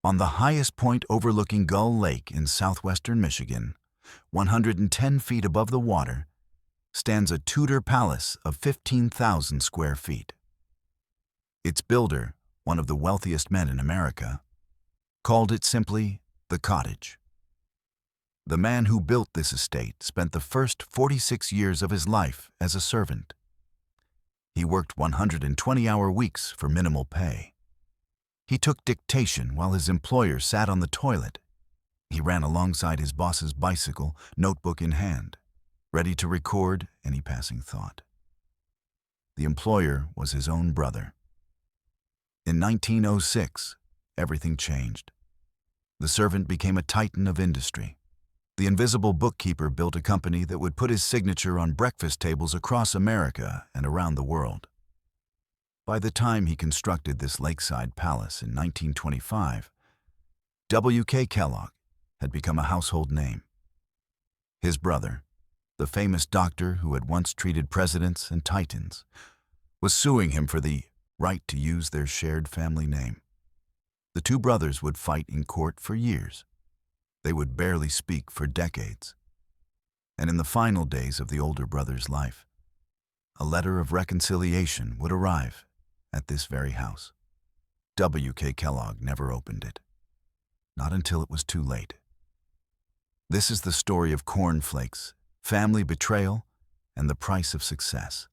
On the highest point overlooking Gull Lake in southwestern Michigan, 110 feet above the water, stands a Tudor palace of 15,000 square feet. Its builder, one of the wealthiest men in America, called it simply the cottage. The man who built this estate spent the first 46 years of his life as a servant. He worked 120-hour weeks for minimal pay. He took dictation while his employer sat on the toilet. He ran alongside his boss's bicycle, notebook in hand, ready to record any passing thought. The employer was his own brother. In 1906, everything changed. The servant became a titan of industry. The invisible bookkeeper built a company that would put his signature on breakfast tables across America and around the world. By the time he constructed this lakeside palace in 1925, W.K. Kellogg had become a household name. His brother, the famous doctor who had once treated presidents and titans, was suing him for the right to use their shared family name. The two brothers would fight in court for years. They would barely speak for decades. And in the final days of the older brother's life, a letter of reconciliation would arrive at this very house. W.K. Kellogg never opened it. Not until it was too late. This is the story of cornflakes, family betrayal, and the price of success.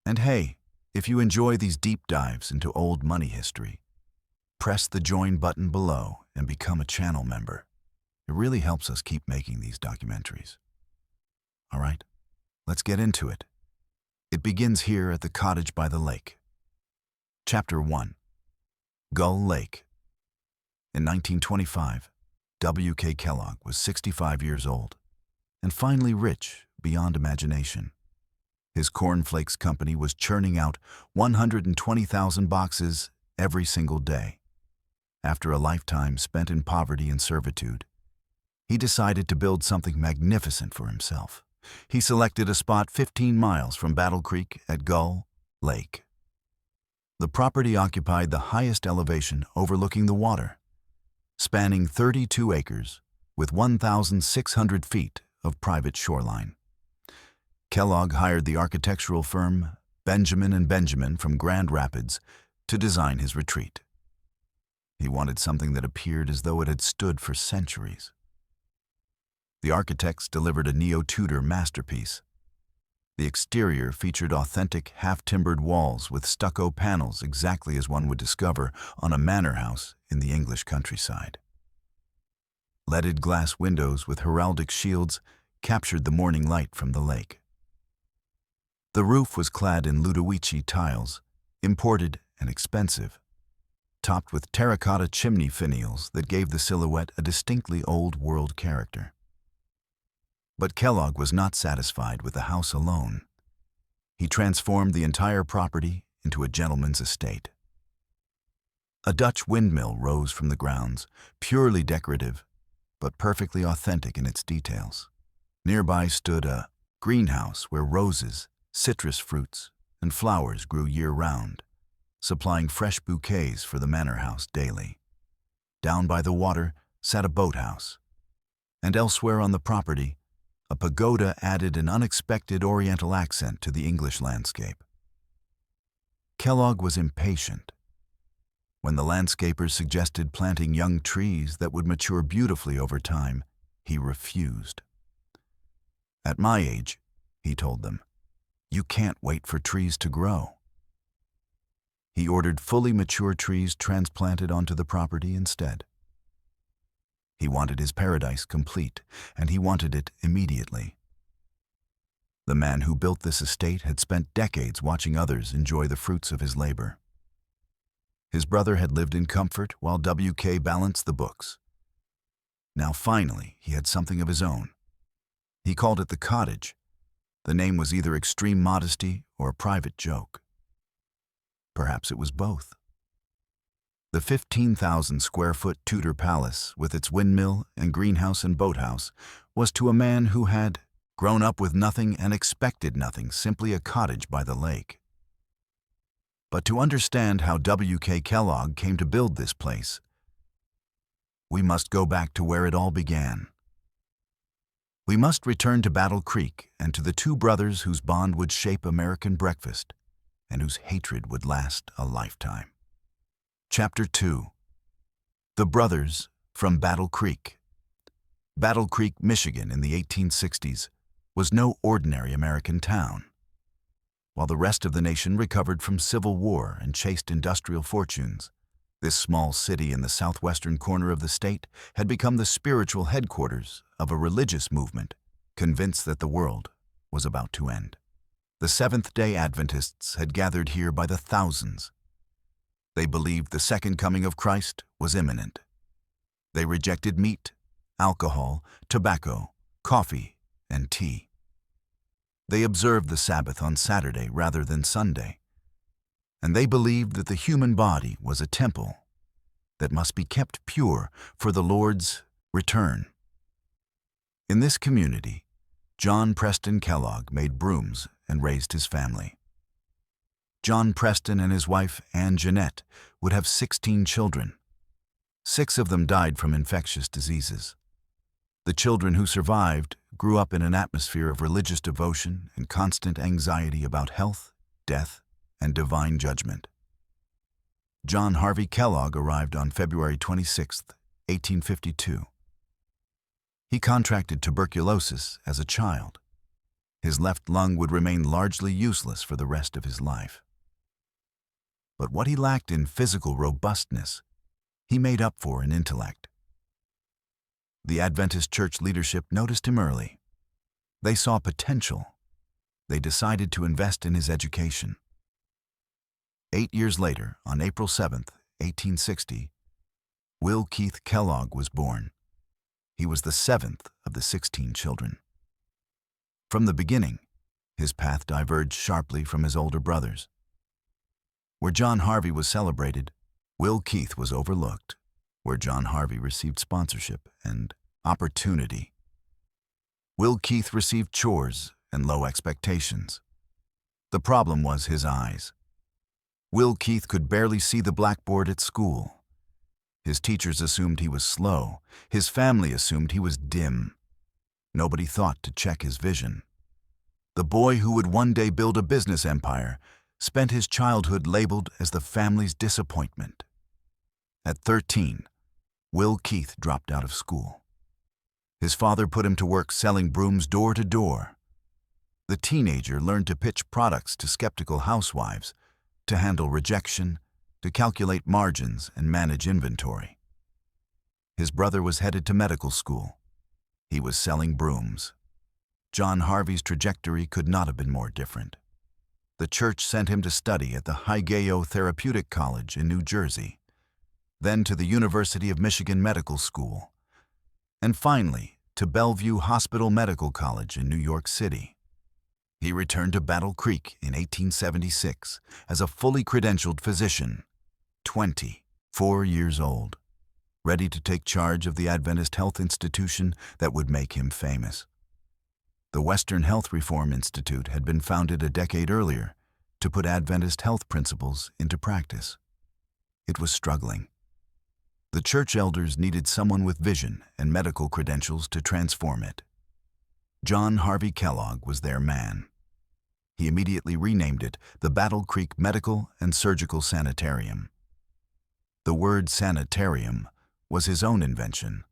And hey, if you enjoy these deep dives into old money history, press the join button below and become a channel member. It really helps us keep making these documentaries. All right, let's get into it. It begins here at the cottage by the lake. Chapter 1. Gull Lake. In 1925, W.K. Kellogg was 65 years old and finally rich beyond imagination. His cornflakes company was churning out 120,000 boxes every single day. After a lifetime spent in poverty and servitude, he decided to build something magnificent for himself. He selected a spot 15 miles from Battle Creek at Gull Lake. The property occupied the highest elevation overlooking the water, spanning 32 acres with 1,600 feet of private shoreline. Kellogg hired the architectural firm Benjamin & Benjamin from Grand Rapids to design his retreat. He wanted something that appeared as though it had stood for centuries. The architects delivered a neo-Tudor masterpiece. The exterior featured authentic, half-timbered walls with stucco panels exactly as one would discover on a manor house in the English countryside. Leaded glass windows with heraldic shields captured the morning light from the lake. The roof was clad in Ludovici tiles, imported and expensive, topped with terracotta chimney finials that gave the silhouette a distinctly old-world character. But Kellogg was not satisfied with the house alone. He transformed the entire property into a gentleman's estate. A Dutch windmill rose from the grounds, purely decorative, but perfectly authentic in its details. Nearby stood a greenhouse where roses, citrus fruits, and flowers grew year-round, supplying fresh bouquets for the manor house daily. Down by the water sat a boathouse, and elsewhere on the property, a pagoda added an unexpected Oriental accent to the English landscape. Kellogg was impatient. When the landscapers suggested planting young trees that would mature beautifully over time, he refused. "At my age," he told them, "you can't wait for trees to grow." He ordered fully mature trees transplanted onto the property instead. He wanted his paradise complete, and he wanted it immediately. The man who built this estate had spent decades watching others enjoy the fruits of his labor. His brother had lived in comfort while W.K. balanced the books. Now finally, he had something of his own. He called it the cottage. The name was either extreme modesty or a private joke. Perhaps it was both. The 15,000 square foot Tudor palace, with its windmill and greenhouse and boathouse, was to a man who had grown up with nothing and expected nothing, simply a cottage by the lake. But to understand how W.K. Kellogg came to build this place, We must go back to where it all began. We must return to Battle Creek and to the two brothers whose bond would shape American breakfast and whose hatred would last a lifetime. Chapter 2. The Brothers from Battle Creek. Battle Creek, Michigan in the 1860s was no ordinary American town. While the rest of the nation recovered from civil war and chased industrial fortunes, this small city in the southwestern corner of the state had become the spiritual headquarters of a religious movement convinced that the world was about to end. The Seventh-day Adventists had gathered here by the thousands. They believed the second coming of Christ was imminent. They rejected meat, alcohol, tobacco, coffee, and tea. They observed the Sabbath on Saturday rather than Sunday, and they believed that the human body was a temple that must be kept pure for the Lord's return. In this community, John Preston Kellogg made brooms and raised his family. John Preston and his wife, Ann Jeanette, would have 16 children. 6 of them died from infectious diseases. The children who survived grew up in an atmosphere of religious devotion and constant anxiety about health, death, and divine judgment. John Harvey Kellogg arrived on February 26, 1852. He contracted tuberculosis as a child. His left lung would remain largely useless for the rest of his life. But what he lacked in physical robustness, he made up for in intellect. The Adventist church leadership noticed him early. They saw potential. They decided to invest in his education. 8 years later, on April 7, 1860, Will Keith Kellogg was born. He was the 7th of the 16 children. From the beginning, his path diverged sharply from his older brothers. Where John Harvey was celebrated, Will Keith was overlooked. Where John Harvey received sponsorship and opportunity, Will Keith received chores and low expectations. The problem was his eyes. Will Keith could barely see the blackboard at school. His teachers assumed he was slow. His family assumed he was dim. Nobody thought to check his vision. The boy who would one day build a business empire spent his childhood labeled as the family's disappointment. At 13, Will Keith dropped out of school. His father put him to work selling brooms door to door. The teenager learned to pitch products to skeptical housewives, to handle rejection, to calculate margins and manage inventory. His brother was headed to medical school. He was selling brooms. John Harvey's trajectory could not have been more different. The church sent him to study at the Hygeo Therapeutic College in New Jersey, then to the University of Michigan Medical School, and finally to Bellevue Hospital Medical College in New York City. He returned to Battle Creek in 1876 as a fully credentialed physician, 24 years old, ready to take charge of the Adventist health institution that would make him famous. The Western Health Reform Institute had been founded a decade earlier to put Adventist health principles into practice. It was struggling. The church elders needed someone with vision and medical credentials to transform it. John Harvey Kellogg was their man. He immediately renamed it the Battle Creek Medical and Surgical Sanitarium. The word sanitarium was his own invention,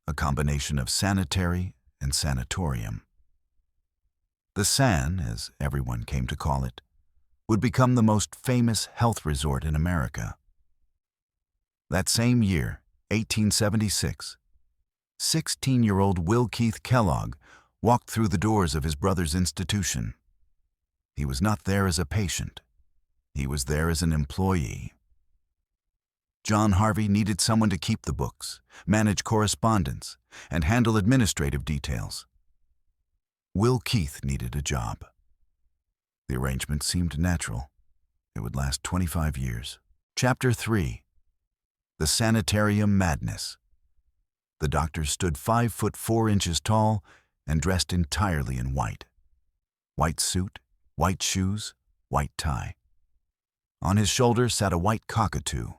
a combination of sanitary and sanatorium. The San, as everyone came to call it, would become the most famous health resort in America. That same year, 1876, 16-year-old Will Keith Kellogg walked through the doors of his brother's institution. He was not there as a patient. He was there as an employee. John Harvey needed someone to keep the books, manage correspondence, and handle administrative details. Will Keith needed a job. The arrangement seemed natural. It would last 25 years. Chapter 3. The Sanitarium Madness. The doctor stood 5 foot 4 inches tall and dressed entirely in white. White suit, white shoes, white tie. On his shoulder sat a white cockatoo.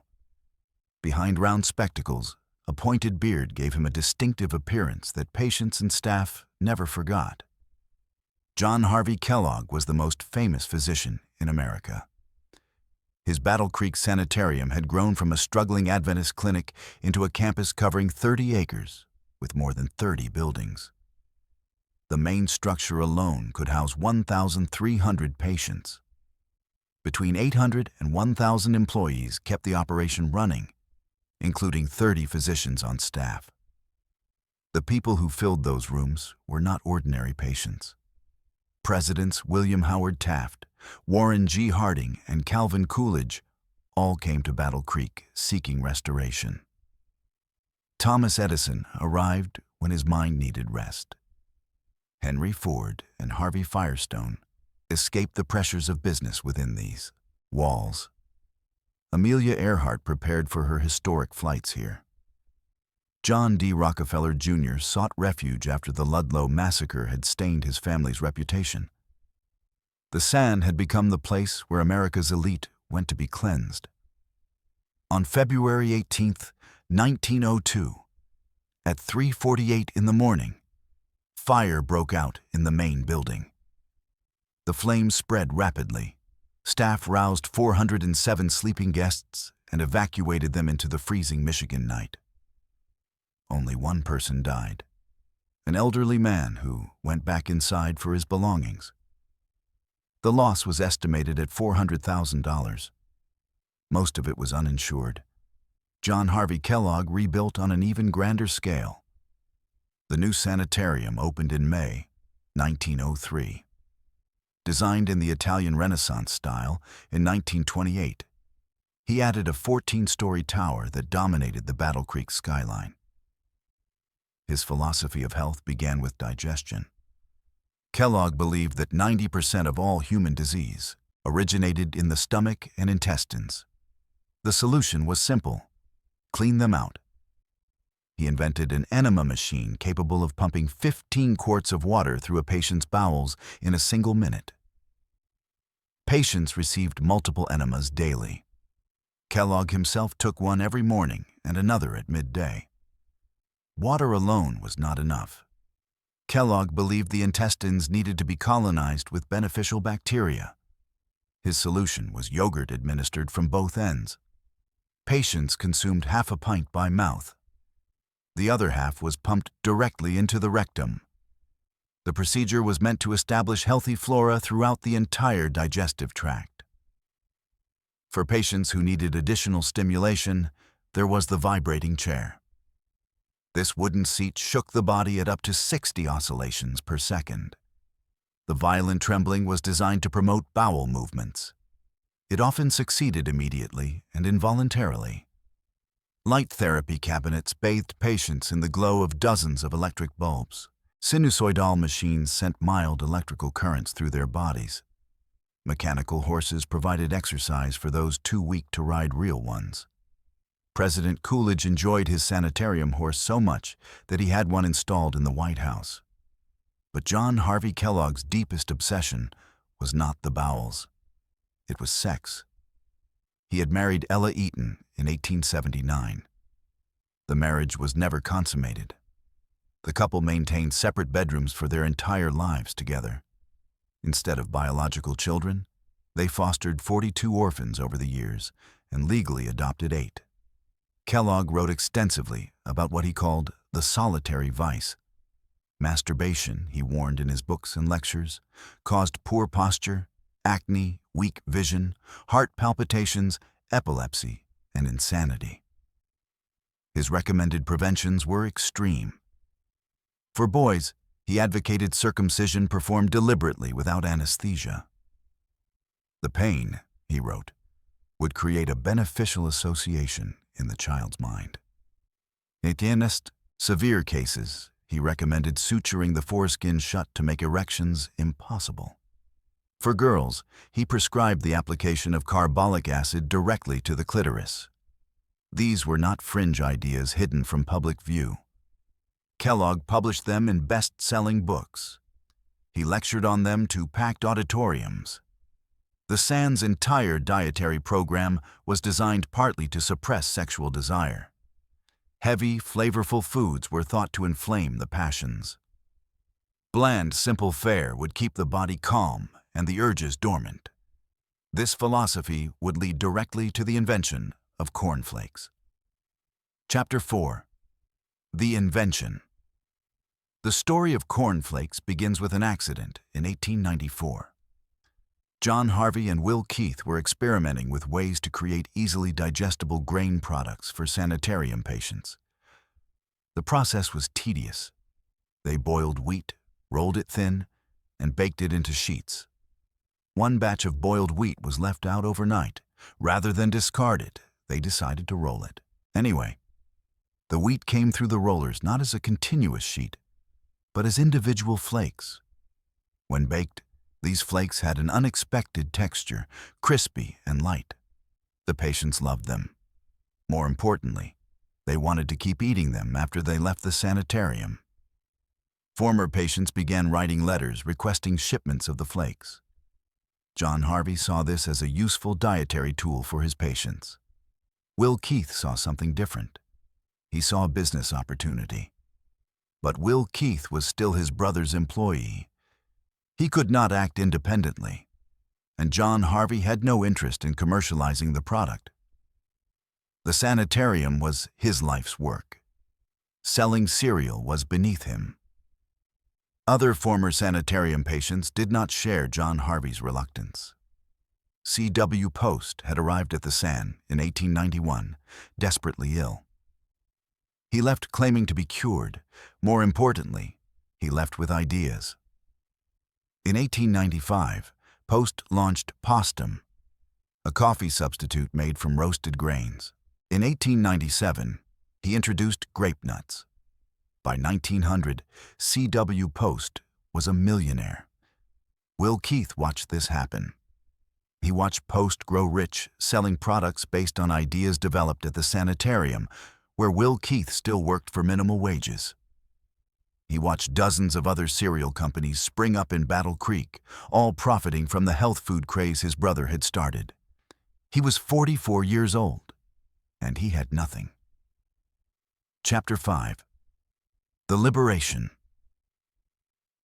Behind round spectacles, A pointed beard gave him a distinctive appearance that patients and staff never forgot. John Harvey Kellogg was the most famous physician in America. His Battle Creek Sanitarium had grown from a struggling Adventist clinic into a campus covering 30 acres with more than 30 buildings. The main structure alone could house 1,300 patients. Between 800 and 1,000 employees kept the operation running, including 30 physicians on staff. The people who filled those rooms were not ordinary patients. Presidents William Howard Taft, Warren G. Harding, and Calvin Coolidge all came to Battle Creek seeking restoration. Thomas Edison arrived when his mind needed rest. Henry Ford and Harvey Firestone escaped the pressures of business within these walls. Amelia Earhart prepared for her historic flights here. John D. Rockefeller Jr. sought refuge after the Ludlow massacre had stained his family's reputation. The Sand had become the place where America's elite went to be cleansed. On February 18, 1902, at 3:48 in the morning, fire broke out in the main building. The flames spread rapidly. Staff roused 407 sleeping guests and evacuated them into the freezing Michigan night. Only one person died, an elderly man who went back inside for his belongings. The loss was estimated at $400,000. Most of it was uninsured. John Harvey Kellogg rebuilt on an even grander scale. The new sanitarium opened in May 1903. Designed in the Italian Renaissance style in 1928, he added a 14-story tower that dominated the Battle Creek skyline. His philosophy of health began with digestion. Kellogg believed that 90% of all human disease originated in the stomach and intestines. The solution was simple: clean them out. He invented an enema machine capable of pumping 15 quarts of water through a patient's bowels in a single minute. Patients received multiple enemas daily. Kellogg himself took one every morning and another at midday. Water alone was not enough. Kellogg believed the intestines needed to be colonized with beneficial bacteria. His solution was yogurt administered from both ends. Patients consumed half a pint by mouth. The other half was pumped directly into the rectum. The procedure was meant to establish healthy flora throughout the entire digestive tract. For patients who needed additional stimulation, there was the vibrating chair. This wooden seat shook the body at up to 60 oscillations per second. The violent trembling was designed to promote bowel movements. It often succeeded immediately and involuntarily. Light therapy cabinets bathed patients in the glow of dozens of electric bulbs. Sinusoidal machines sent mild electrical currents through their bodies. Mechanical horses provided exercise for those too weak to ride real ones. President Coolidge enjoyed his sanitarium horse so much that he had one installed in the White House. But John Harvey Kellogg's deepest obsession was not the bowels. It was sex. He had married Ella Eaton in 1879. The marriage was never consummated. The couple maintained separate bedrooms for their entire lives together. Instead of biological children, they fostered 42 orphans over the years and legally adopted 8. Kellogg wrote extensively about what he called the solitary vice. Masturbation, he warned in his books and lectures, caused poor posture, acne, weak vision, heart palpitations, epilepsy, and insanity. His recommended preventions were extreme. For boys, he advocated circumcision performed deliberately without anesthesia. The pain, he wrote, would create a beneficial association in the child's mind. In severe cases, he recommended suturing the foreskin shut to make erections impossible. For girls, he prescribed the application of carbolic acid directly to the clitoris. These were not fringe ideas hidden from public view. Kellogg published them in best-selling books. He lectured on them to packed auditoriums. The Sand's entire dietary program was designed partly to suppress sexual desire. Heavy, flavorful foods were thought to inflame the passions. Bland, simple fare would keep the body calm and the urges dormant. This philosophy would lead directly to the invention of cornflakes. Chapter 4. The Invention. The story of cornflakes begins with an accident in 1894. John Harvey and Will Keith were experimenting with ways to create easily digestible grain products for sanitarium patients. The process was tedious. They boiled wheat, rolled it thin, and baked it into sheets. One batch of boiled wheat was left out overnight. Rather than discard it, they decided to roll it. Anyway, the wheat came through the rollers not as a continuous sheet, but as individual flakes. When baked, these flakes had an unexpected texture, crispy and light. The patients loved them. More importantly, they wanted to keep eating them after they left the sanitarium. Former patients began writing letters requesting shipments of the flakes. John Harvey saw this as a useful dietary tool for his patients. Will Keith saw something different. He saw a business opportunity. But Will Keith was still his brother's employee. He could not act independently, and John Harvey had no interest in commercializing the product. The sanitarium was his life's work. Selling cereal was beneath him. Other former sanitarium patients did not share John Harvey's reluctance. C.W. Post had arrived at the San in 1891, desperately ill. He left claiming to be cured. More importantly, he left with ideas. In 1895, Post launched Postum, a coffee substitute made from roasted grains. In 1897, he introduced grape nuts. By 1900, C.W. Post was a millionaire. Will Keith watched this happen. He watched Post grow rich, selling products based on ideas developed at the sanitarium, where Will Keith still worked for minimal wages. He watched dozens of other cereal companies spring up in Battle Creek, all profiting from the health food craze his brother had started. He was 44 years old, and he had nothing. Chapter 5. The Liberation.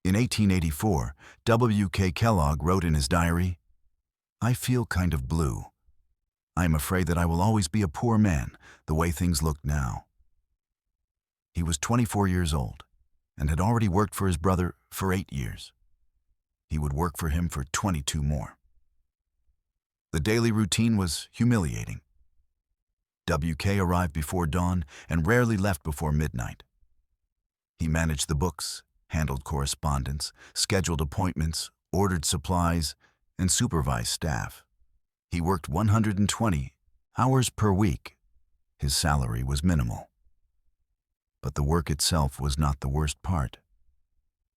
In 1884, W.K. Kellogg wrote in his diary, "I feel kind of blue. I am afraid that I will always be a poor man, the way things look now." He was 24 years old and had already worked for his brother for 8 years. He would work for him for 22 more. The daily routine was humiliating. W.K. arrived before dawn and rarely left before midnight. He managed the books, handled correspondence, scheduled appointments, ordered supplies, and supervised staff. He worked 120 hours per week. His salary was minimal. But the work itself was not the worst part.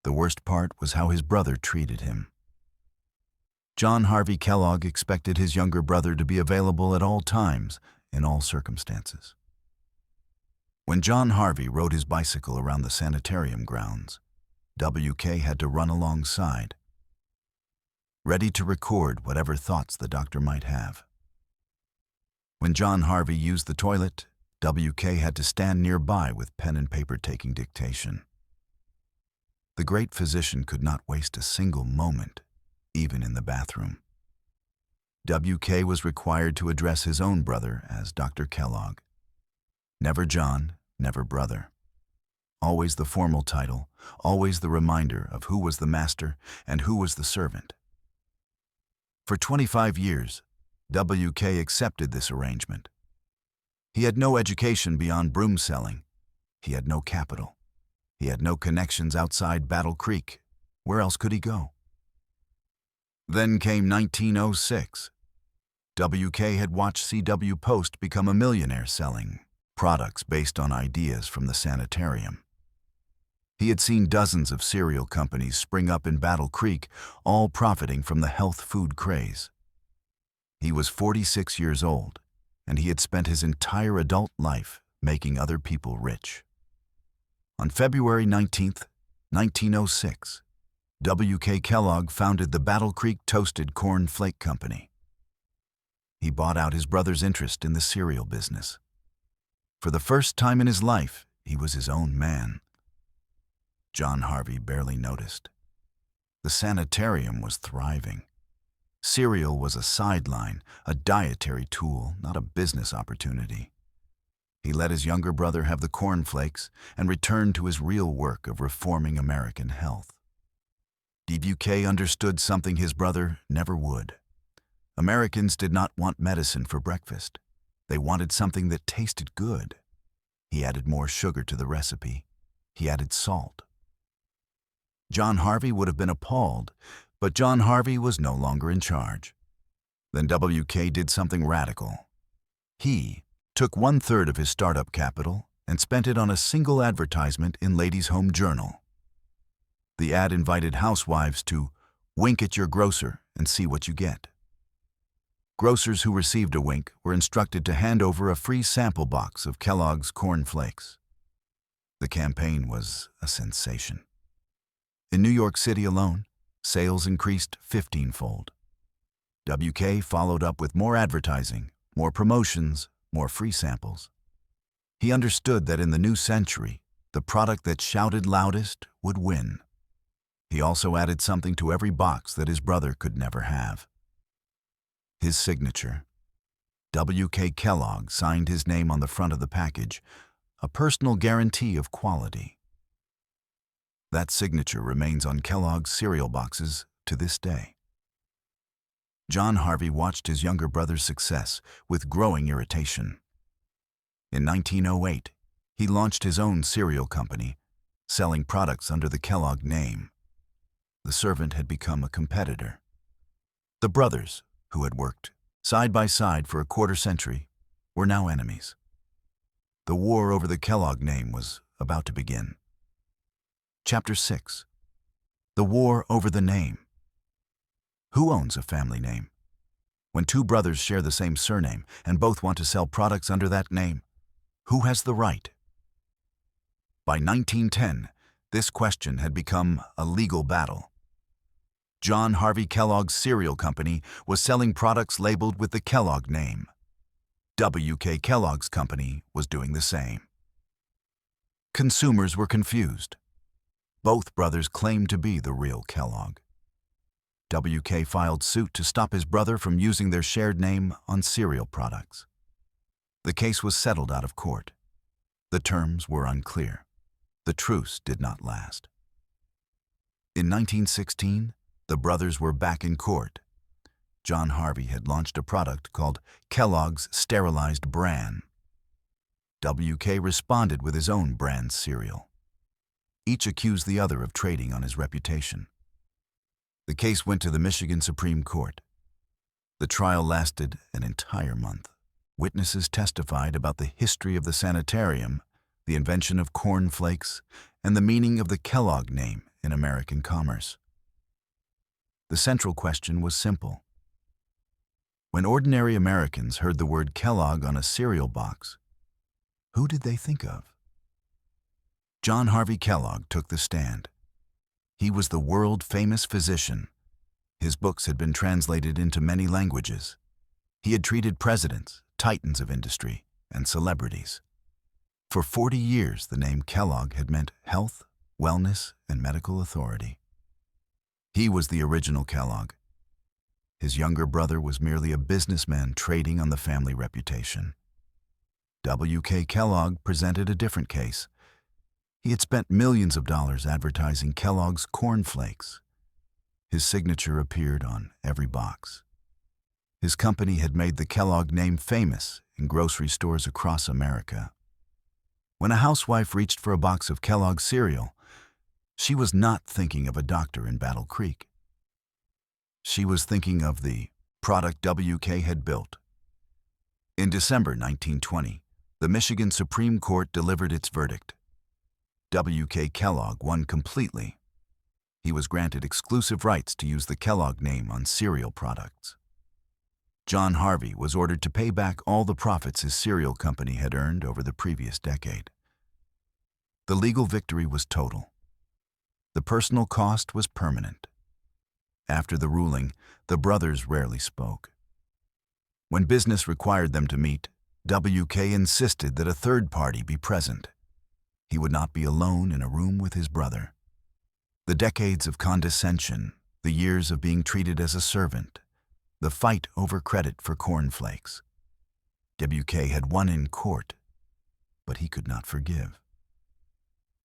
The worst part was how his brother treated him. John Harvey Kellogg expected his younger brother to be available at all times, in all circumstances. When John Harvey rode his bicycle around the sanitarium grounds, W.K. had to run alongside, ready to record whatever thoughts the doctor might have. When John Harvey used the toilet, W.K. had to stand nearby with pen and paper taking dictation. The great physician could not waste a single moment, even in the bathroom. W.K. was required to address his own brother as Dr. Kellogg. Never John, never brother. Always the formal title, always the reminder of who was the master and who was the servant. For 25 years, W.K. accepted this arrangement. He had no education beyond broom selling. He had no capital. He had no connections outside Battle Creek. Where else could he go? Then came 1906. W.K. had watched C.W. Post become a millionaire selling products based on ideas from the sanitarium. He had seen dozens of cereal companies spring up in Battle Creek, all profiting from the health food craze. He was 46 years old, and he had spent his entire adult life making other people rich. On February 19, 1906, W.K. Kellogg founded the Battle Creek Toasted Corn Flake Company. He bought out his brother's interest in the cereal business. For the first time in his life, he was his own man. John Harvey barely noticed. The sanitarium was thriving. Cereal was a sideline, a dietary tool, not a business opportunity. He let his younger brother have the cornflakes and returned to his real work of reforming American health. WK understood something his brother never would. Americans did not want medicine for breakfast. They wanted something that tasted good. He added more sugar to the recipe. He added salt. John Harvey would have been appalled, but John Harvey was no longer in charge. Then WK did something radical. He took 1/3 of his startup capital and spent it on a single advertisement in Ladies' Home Journal. The ad invited housewives to wink at your grocer and see what you get. Grocers who received a wink were instructed to hand over a free sample box of Kellogg's Corn Flakes. The campaign was a sensation. In New York City alone, sales increased 15-fold. WK followed up with more advertising, more promotions, more free samples. He understood that in the new century, the product that shouted loudest would win. He also added something to every box that his brother could never have. His signature. W.K. Kellogg signed his name on the front of the package, a personal guarantee of quality. That signature remains on Kellogg's cereal boxes to this day. John Harvey watched his younger brother's success with growing irritation. In 1908, he launched his own cereal company, selling products under the Kellogg name. The servant had become a competitor. The brothers, who had worked side by side for a quarter century, were now enemies. The war over the Kellogg name was about to begin. Chapter 6. The War Over the Name. Who owns a family name? When two brothers share the same surname and both want to sell products under that name, who has the right? By 1910, this question had become a legal battle. John Harvey Kellogg's cereal company was selling products labeled with the Kellogg name. W.K. Kellogg's company was doing the same. Consumers were confused. Both brothers claimed to be the real Kellogg. W.K. filed suit to stop his brother from using their shared name on cereal products. The case was settled out of court. The terms were unclear. The truce did not last. In 1916, the brothers were back in court. John Harvey had launched a product called Kellogg's Sterilized Bran. W.K. responded with his own brand cereal. Each accused the other of trading on his reputation. The case went to the Michigan Supreme Court. The trial lasted an entire month. Witnesses testified about the history of the sanitarium, the invention of corn flakes, and the meaning of the Kellogg name in American commerce. The central question was simple. When ordinary Americans heard the word Kellogg on a cereal box, who did they think of? John Harvey Kellogg took the stand. He was the world-famous physician. His books had been translated into many languages. He had treated presidents, titans of industry, and celebrities. For 40 years, the name Kellogg had meant health, wellness, and medical authority. He was the original Kellogg. His younger brother was merely a businessman trading on the family reputation. W.K. Kellogg presented a different case. He had spent millions of dollars advertising Kellogg's Corn Flakes. His signature appeared on every box. His company had made the Kellogg name famous in grocery stores across America. When a housewife reached for a box of Kellogg cereal, she was not thinking of a doctor in Battle Creek. She was thinking of the product W.K. had built. In December 1920, the Michigan Supreme Court delivered its verdict. W.K. Kellogg won completely. He was granted exclusive rights to use the Kellogg name on cereal products. John Harvey was ordered to pay back all the profits his cereal company had earned over the previous decade. The legal victory was total. The personal cost was permanent. After the ruling, the brothers rarely spoke. When business required them to meet, W.K. insisted that a third party be present. He would not be alone in a room with his brother. The decades of condescension, the years of being treated as a servant, the fight over credit for cornflakes. W.K. had won in court, but he could not forgive.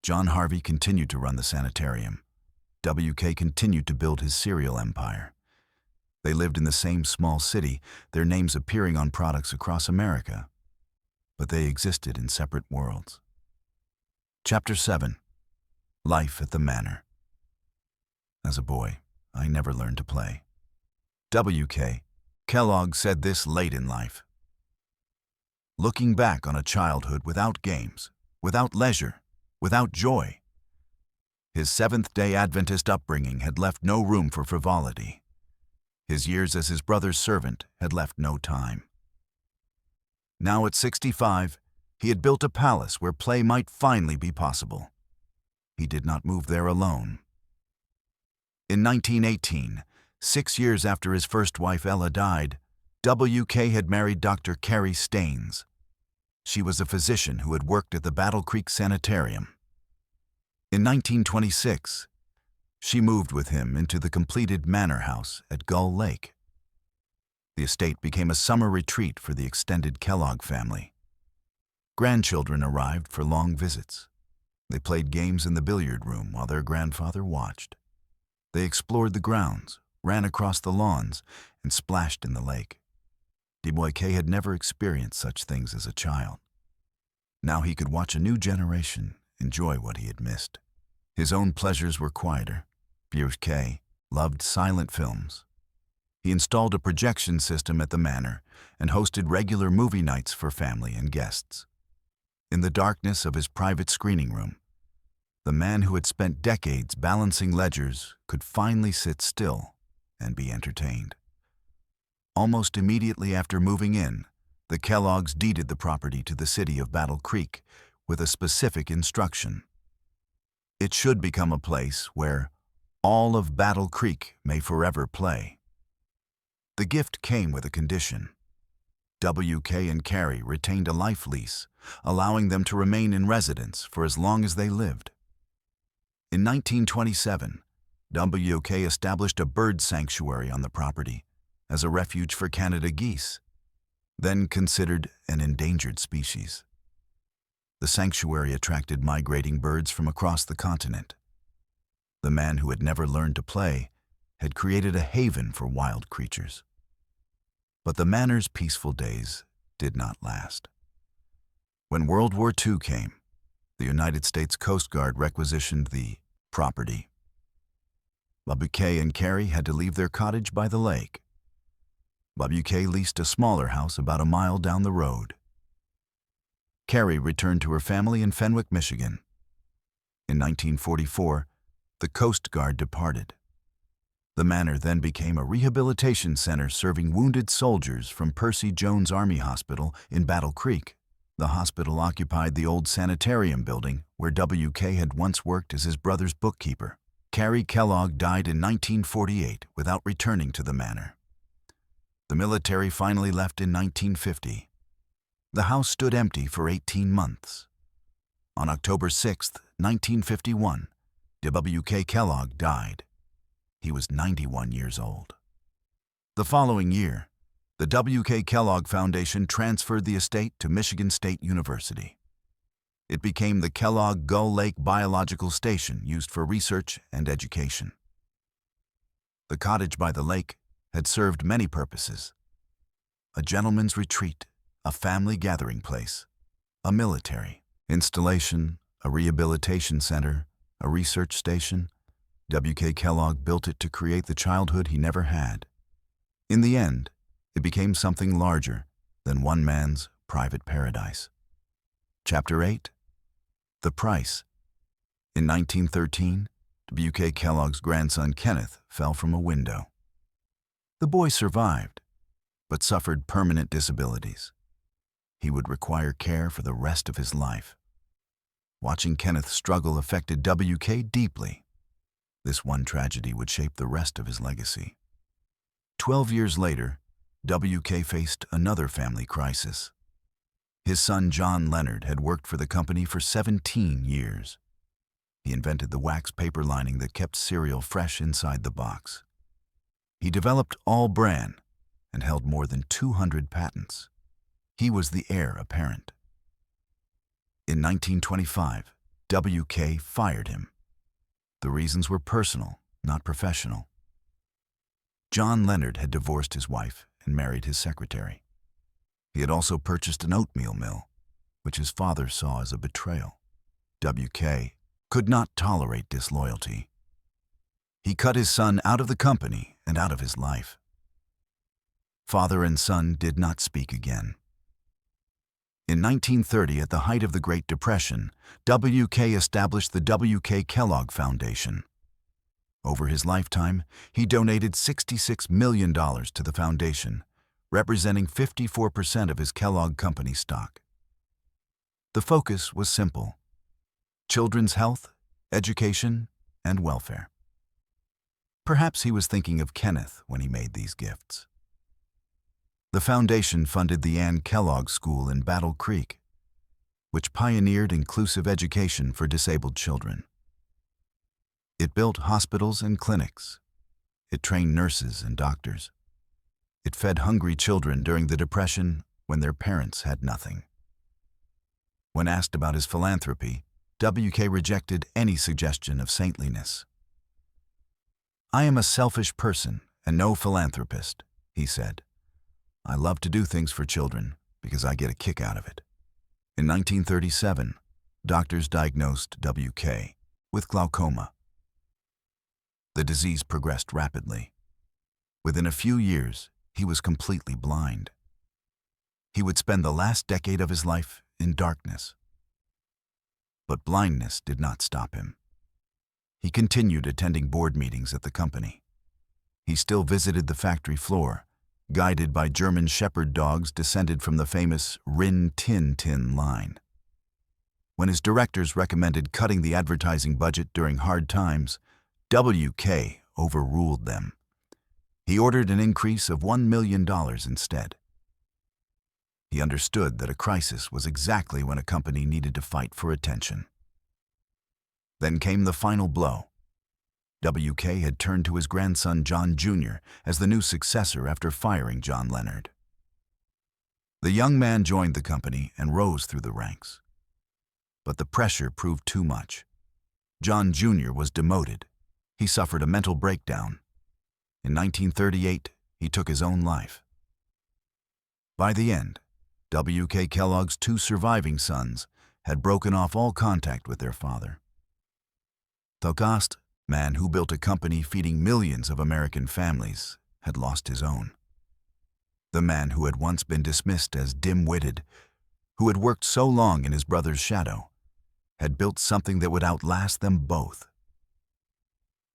John Harvey continued to run the sanitarium. W.K. continued to build his cereal empire. They lived in the same small city, their names appearing on products across America, but they existed in separate worlds. Chapter 7. Life at the Manor. As a boy, I never learned to play. W.K. Kellogg said this late in life. Looking back on a childhood without games, without leisure, without joy, his Seventh-day Adventist upbringing had left no room for frivolity. His years as his brother's servant had left no time. Now at 65, he had built a palace where play might finally be possible. He did not move there alone. In 1918, 6 years after his first wife Ella died, W.K. had married Dr. Carrie Staines. She was a physician who had worked at the Battle Creek Sanitarium. In 1926, she moved with him into the completed manor house at Gull Lake. The estate became a summer retreat for the extended Kellogg family. Grandchildren arrived for long visits. They played games in the billiard room while their grandfather watched. They explored the grounds, ran across the lawns, and splashed in the lake. W.K. had never experienced such things as a child. Now he could watch a new generation enjoy what he had missed. His own pleasures were quieter. W.K. loved silent films. He installed a projection system at the manor and hosted regular movie nights for family and guests. In the darkness of his private screening room, the man who had spent decades balancing ledgers could finally sit still and be entertained. Almost immediately after moving in, the Kellogg's deeded the property to the city of Battle Creek with a specific instruction. It should become a place where all of Battle Creek may forever play. The gift came with a condition. W.K. and Carrie retained a life lease, allowing them to remain in residence for as long as they lived. In 1927, W.K. established a bird sanctuary on the property as a refuge for Canada geese, then considered an endangered species. The sanctuary attracted migrating birds from across the continent. The man who had never learned to play had created a haven for wild creatures. But the manor's peaceful days did not last. When World War II came, the United States Coast Guard requisitioned the property. W.K. and Carrie had to leave their cottage by the lake. W.K. leased a smaller house about a mile down the road. Carrie returned to her family in Fenwick, Michigan. In 1944, the Coast Guard departed. The manor then became a rehabilitation center serving wounded soldiers from Percy Jones Army Hospital in Battle Creek. The hospital occupied the old sanitarium building where W.K. had once worked as his brother's bookkeeper. Carrie Kellogg died in 1948 without returning to the manor. The military finally left in 1950. The house stood empty for 18 months. On October 6, 1951, W.K. Kellogg died. He was 91 years old. The following year, the W.K. Kellogg Foundation transferred the estate to Michigan State University. It became the Kellogg Gull Lake Biological Station used for research and education. The cottage by the lake had served many purposes: a gentleman's retreat, a family gathering place, a military installation, a rehabilitation center, a research station. W.K. Kellogg built it to create the childhood he never had. In the end, it became something larger than one man's private paradise. Chapter 8. The Price. In 1913, W.K. Kellogg's grandson Kenneth fell from a window. The boy survived, but suffered permanent disabilities. He would require care for the rest of his life. Watching Kenneth struggle affected W.K. deeply. This one tragedy would shape the rest of his legacy. 12 years later, W.K. faced another family crisis. His son John Leonard had worked for the company for 17 years. He invented the wax paper lining that kept cereal fresh inside the box. He developed all bran and held more than 200 patents. He was the heir apparent. In 1925, WK fired him. The reasons were personal, not professional. John Leonard had divorced his wife and married his secretary. He had also purchased an oatmeal mill, which his father saw as a betrayal. WK could not tolerate disloyalty. He cut his son out of the company and out of his life. Father and son did not speak again. In 1930, at the height of the Great Depression, WK established the W.K. Kellogg Foundation. Over his lifetime, he donated $66 million to the foundation, representing 54% of his Kellogg company stock. The focus was simple: children's health, education, and welfare. Perhaps he was thinking of Kenneth when he made these gifts. The foundation funded the Ann Kellogg School in Battle Creek, which pioneered inclusive education for disabled children. It built hospitals and clinics. It trained nurses and doctors. It fed hungry children during the Depression when their parents had nothing. When asked about his philanthropy, WK rejected any suggestion of saintliness. "I am a selfish person and no philanthropist," he said. "I love to do things for children because I get a kick out of it." In 1937, doctors diagnosed WK with glaucoma. The disease progressed rapidly. Within a few years, he was completely blind. He would spend the last decade of his life in darkness. But blindness did not stop him. He continued attending board meetings at the company. He still visited the factory floor, guided by German shepherd dogs descended from the famous Rin Tin Tin line. When his directors recommended cutting the advertising budget during hard times, WK overruled them. He ordered an increase of $1 million instead. He understood that a crisis was exactly when a company needed to fight for attention. Then came the final blow. WK had turned to his grandson John Jr. as the new successor after firing John Leonard. The young man joined the company and rose through the ranks. But the pressure proved too much. John Jr. was demoted. He suffered a mental breakdown. In 1938, he took his own life. By the end, W.K. Kellogg's two surviving sons had broken off all contact with their father. The Gast, man who built a company feeding millions of American families, had lost his own. The man who had once been dismissed as dim-witted, who had worked so long in his brother's shadow, had built something that would outlast them both.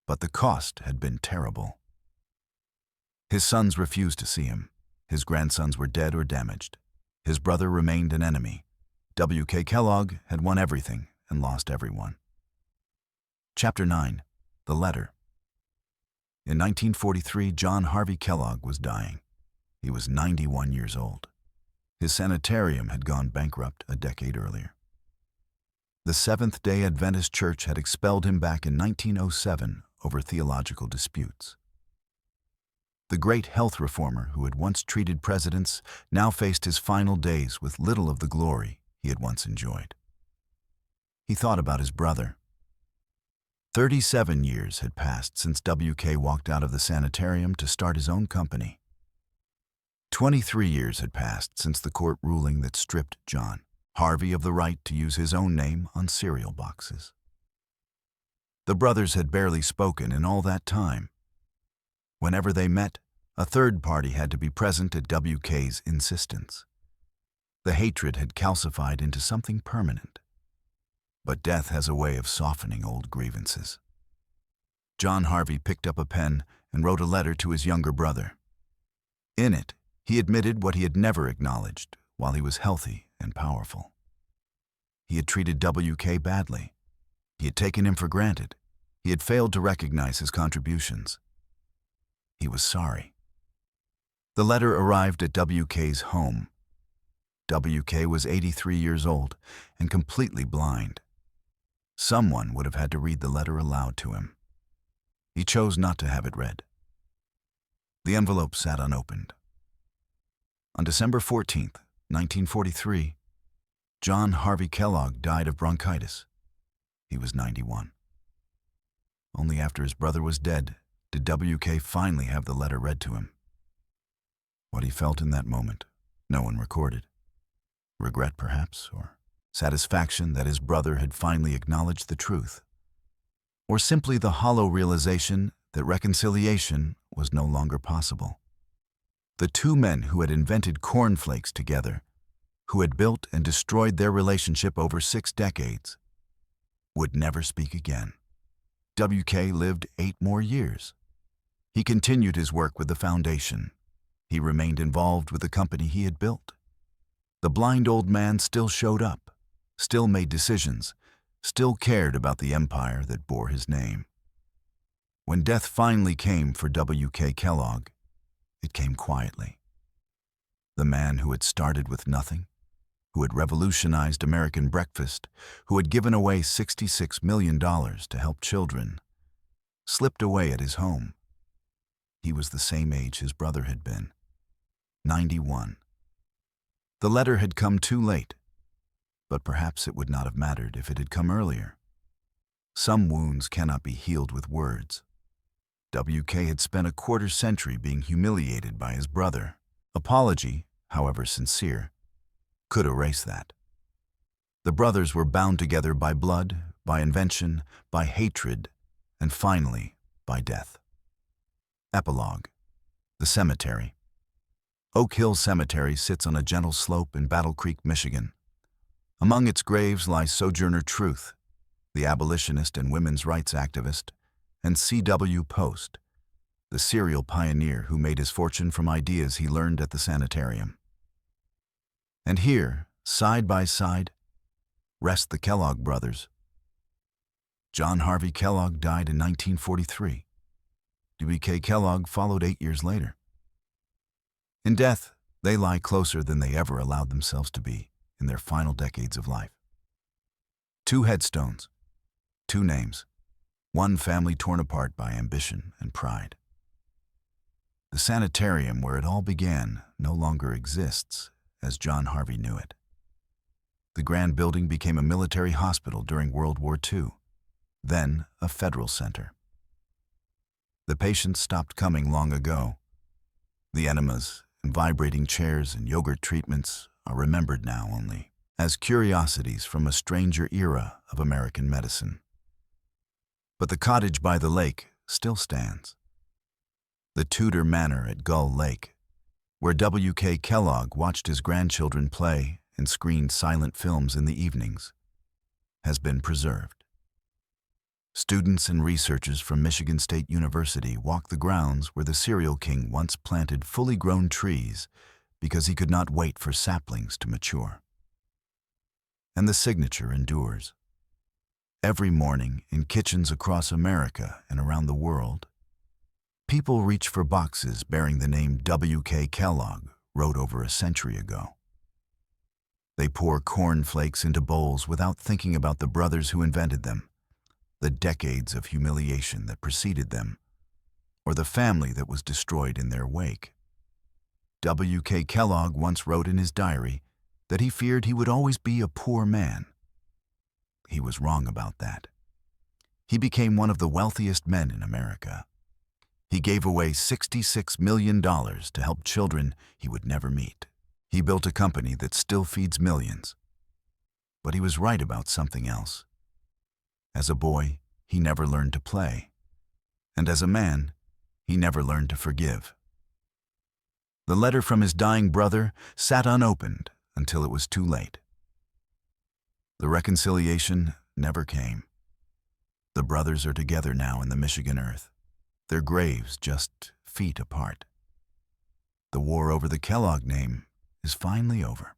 But the cost had been terrible. His sons refused to see him. His grandsons were dead or damaged. His brother remained an enemy. W.K. Kellogg had won everything and lost everyone. Chapter 9. The Letter. In 1943, John Harvey Kellogg was dying. He was 91 years old. His sanitarium had gone bankrupt a decade earlier. The Seventh-day Adventist Church had expelled him back in 1907 over theological disputes. The great health reformer who had once treated presidents now faced his final days with little of the glory he had once enjoyed. He thought about his brother. 37 years had passed since W.K. walked out of the sanitarium to start his own company. 23 years had passed since the court ruling that stripped John Harvey of the right to use his own name on cereal boxes. The brothers had barely spoken in all that time. Whenever they met, a third party had to be present at W.K.'s insistence. The hatred had calcified into something permanent. But death has a way of softening old grievances. John Harvey picked up a pen and wrote a letter to his younger brother. In it, he admitted what he had never acknowledged while he was healthy and powerful. He had treated W.K. badly. He had taken him for granted. He had failed to recognize his contributions. He was sorry. The letter arrived at W.K.'s home. WK was 83 years old and completely blind. Someone would have had to read the letter aloud to him. He chose not to have it read. The envelope sat unopened. On December 14th, 1943, John Harvey Kellogg died of bronchitis. He was 91. Only after his brother was dead did WK finally have the letter read to him. What he felt in that moment, no one recorded. Regret, perhaps, or satisfaction that his brother had finally acknowledged the truth, or simply the hollow realization that reconciliation was no longer possible. The two men who had invented cornflakes together, who had built and destroyed their relationship over 6 decades, would never speak again. WK lived 8 more years. He continued his work with the foundation. He remained involved with the company he had built. The blind old man still showed up, still made decisions, still cared about the empire that bore his name. When death finally came for WK Kellogg, it came quietly. The man who had started with nothing, who had revolutionized American breakfast, who had given away $66 million to help children, slipped away at his home. He was the same age his brother had been, 91. The letter had come too late, but perhaps it would not have mattered if it had come earlier. Some wounds cannot be healed with words. WK had spent a quarter-century being humiliated by his brother. Apology, however sincere, could erase that. The brothers were bound together by blood, by invention, by hatred, and finally, by death. Epilogue. The cemetery. Oak Hill Cemetery sits on a gentle slope in Battle Creek, Michigan. Among its graves lie Sojourner Truth, the abolitionist and women's rights activist, and C.W. Post, the serial pioneer who made his fortune from ideas he learned at the sanitarium. And here, side by side, rest the Kellogg brothers. John Harvey Kellogg died in 1943. WK Kellogg followed 8 years later. In death, they lie closer than they ever allowed themselves to be in their final decades of life. 2 headstones, 2 names, 1 family torn apart by ambition and pride. The sanitarium where it all began no longer exists as John Harvey knew it. The grand building became a military hospital during World War II, then a federal center. The patients stopped coming long ago. The enemas and vibrating chairs and yogurt treatments are remembered now only as curiosities from a stranger era of American medicine. But the cottage by the lake still stands. The Tudor manor at Gull Lake, where WK Kellogg watched his grandchildren play and screened silent films in the evenings, has been preserved. Students and researchers from Michigan State University walk the grounds where the serial king once planted fully grown trees because he could not wait for saplings to mature. And the signature endures. Every morning in kitchens across America and around the world, people reach for boxes bearing the name WK Kellogg wrote over a century ago. They pour cornflakes into bowls without thinking about the brothers who invented them, the decades of humiliation that preceded them, or the family that was destroyed in their wake. WK Kellogg once wrote in his diary that he feared he would always be a poor man. He was wrong about that. He became one of the wealthiest men in America. He gave away $66 million to help children he would never meet. He built a company that still feeds millions. But he was right about something else. As a boy, he never learned to play. And as a man, he never learned to forgive. The letter from his dying brother sat unopened until it was too late. The reconciliation never came. The brothers are together now in the Michigan earth, their graves just feet apart. The war over the Kellogg name is finally over.